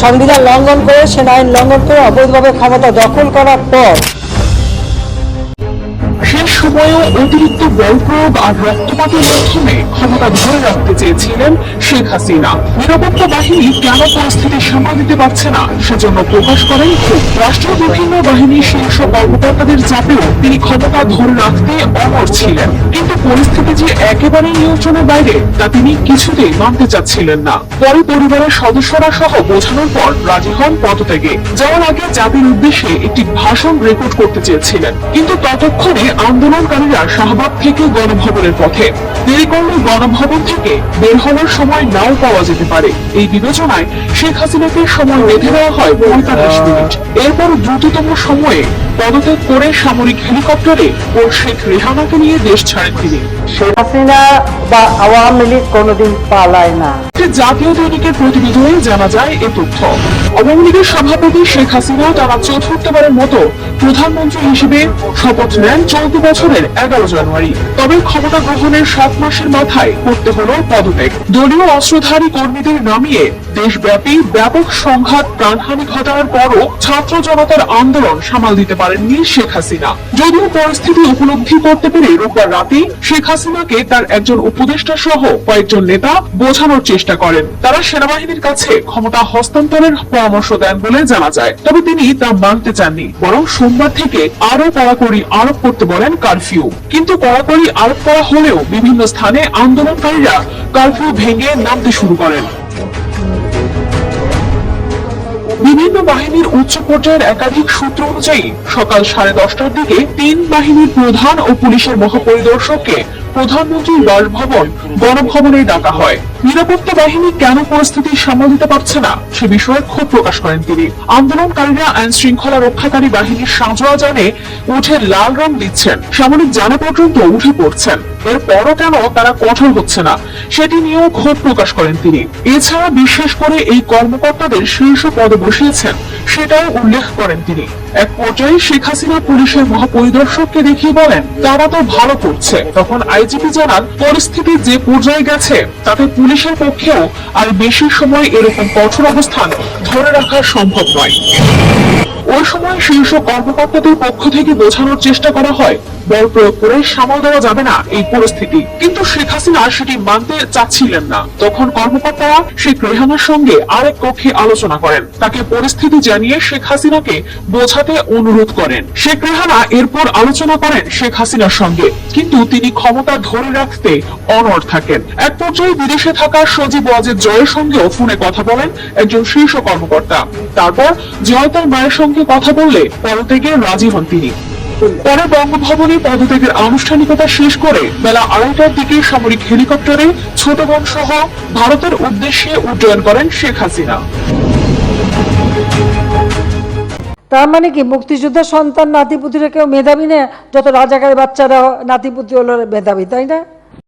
সংবিধান লঙ্ঘন করে, সেনা আইন লঙ্ঘন করে অবৈধভাবে ক্ষমতা দখল করার পর শেষ সময়েও অতিরিক্ত বল প্রয়োগ আর রক্তপাতের মাধ্যমে ক্ষমতা ধরে রাখতে চেয়েছিলেন শেখ হাসিনা। নিরাপত্তা বাহিনী কেন পরিস্থিতি সামাল দিতে পারছে না সেজন্য প্রকাশ করেন ক্ষোভ। রাষ্ট্রীয় বিভিন্ন বাহিনীর শীর্ষ কর্মকর্তাদের চাপেও তিনি ক্ষমতা ধরে রাখতে অনড় ছিলেন, কিন্তু পরিস্থিতি যে একেবারে নিয়ন্ত্রণের বাইরে তা তিনি কিছুতেই মানতে চাচ্ছিলেন না। পরে পরিবারের সদস্যরা সহ বোঝানোর পর রাজি হন পদত্যাগে। যাওয়ার আগে জাতির উদ্দেশ্যে একটি ভাষণ রেকর্ড করতে চেয়েছিলেন, কিন্তু ততক্ষণে আন্দোলনকারীরা শাহবাগ থেকে গণভবনের পথে। দেরি করলে গণভবন থেকে বের হওয়ার সময় নাও পাওয়া যেতে পারে। এই বিবেচনায় শেখ হাসিনাকে সময় বেঁধে দেওয়া হয় 45 মিনিট। এরপর দ্রুততম সময়ে পদত্যাগ করে সামরিক হেলিকপ্টারে ও শেখ রেহানাকে নিয়ে দেশ ছাড়েন তিনি। শেখ হাসিনা বা আওয়ামী লীগ কোনোদিন পালায় না। জাতীয় দৈনিকের প্রতিবেদনে জানা যায় এ তথ্য। আওয়ামী লীগের সভাপতি শেখ হাসিনা টানা চতুর্থবারের মতো প্রধানমন্ত্রী হিসেবে শপথ নেন চলতি বছরের 11 জানুয়ারি। তবে ক্ষমতা গ্রহণের 7 মাসের মাথায় করতে হলো পদত্যাগ। দলীয় অস্ত্রধারী কর্মীদের নামিয়ে দেশব্যাপী ব্যাপক সংঘাত, প্রাণহানি ঘটানোর পরও ছাত্র জনতার আন্দোলন সামাল দিতে পারেননি শেখ হাসিনা। যদিও পরিস্থিতি উপলব্ধি করতে পেরে রোববার রাতে শেখ হাসিনাকে তার একজন উপদেষ্টা সহ কয়েকজন নেতা বোঝানোর চেষ্টা করেন। তারা সেনাবাহিনীর কাছে ক্ষমতা হস্তান্তরের পরামর্শ দেন বলে জানা যায়, তবে তিনি তা মানতে চাননি, বরং সোমবার থেকে আরো কড়াকড়ি আরোপ করতে বলেন কারফিউ। কিন্তু কড়াকড়ি আরোপ করা হলেও বিভিন্ন স্থানে আন্দোলনকারীরা কারফিউ ভেঙে নামতে শুরু করেন। বিভিন্ন বাহিনীর উচ্চ পর্যায়ের একাধিক সূত্র অনুযায়ী সকাল 10:30টার দিকে 3 বাহিনীর প্রধান ও পুলিশের মহাপরিদর্শককে প্রধানমন্ত্রীর বাসভবন গণভবনে ডাকা হয়। নিরাপত্তা বাহিনী কেন পরিস্থিতি সামাল দিতে পারছে না সে বিষয়ে ক্ষোভ প্রকাশ করেন তিনি। আন্দোলনকারীরা আইন শৃঙ্খলা রক্ষাকারী বাহিনীর সাঁজোয়া যানে উঠে লাল রং দিচ্ছেন, সামরিক যানে পর্যন্ত উঠে পড়ছেন। এরপরও কেন তারা কঠোর হচ্ছে না সেটি নিয়েও ক্ষোভ প্রকাশ করেন তিনি। এছাড়া বিশেষ করে এই কর্মকর্তাদের শীর্ষ পদে বসিয়েছেন সেটাও উল্লেখ করেন তিনি। এক পর্যায়ে শেখ হাসিনা পুলিশের মহাপরিদর্শককে দেখিয়ে বলেন তারা তো ভালো করছে। তখন আইজিপি জানান পরিস্থিতি যে পর্যায়ে গেছে তাতে পুলিশের পক্ষেও আর বেশি সময় এরকম কঠোর অবস্থান ধরে রাখা সম্ভব নয়। ওই সময় শীর্ষ কর্মকর্তাদের পক্ষ থেকে বোঝানোর চেষ্টা করা হয় বল প্রয়োগ করে সামাল দেওয়া যাবে না এই পরিস্থিতি, কিন্তু শেখ হাসিনা সেটি মানতে চাচ্ছিলেন না। তখন কর্মকর্তারা শেখ রেহানার সঙ্গে আরেক কক্ষে আলোচনা করেন, তাকে পরিস্থিতি জানিয়ে শেখ হাসিনাকে বোঝাতে অনুরোধ করেন। শেখ রেহানা এরপর আলোচনা করেন শেখ হাসিনার সঙ্গে, কিন্তু তিনি ক্ষমতা ধরে রাখতে অনড় থাকেন। এক পর্যায়ে বিদেশে থাকা সজীব ওয়াজেদ জয়ের সঙ্গেও ফোনে কথা বলেন একজন শীর্ষ কর্মকর্তা। তারপর জয় তার মায়ের সঙ্গে কথা বললে পদত্যাগে রাজি হন তিনি। পরে বঙ্গভবনে পদত্যাগের আনুষ্ঠানিকতা শেষ করে বেলা 2:30টার দিকে সামরিক হেলিকপ্টারে ছোট বোন সহ ভারতের উদ্দেশ্যে উড্ডয়ন করেন শেখ হাসিনা। তার মানে কি মুক্তিযোদ্ধার সন্তান নাতিপুতিরা কেউ মেধাবী না? যত রাজাকারের বাচ্চারা নাতিপুতি হলো মেধাবী, তাই না?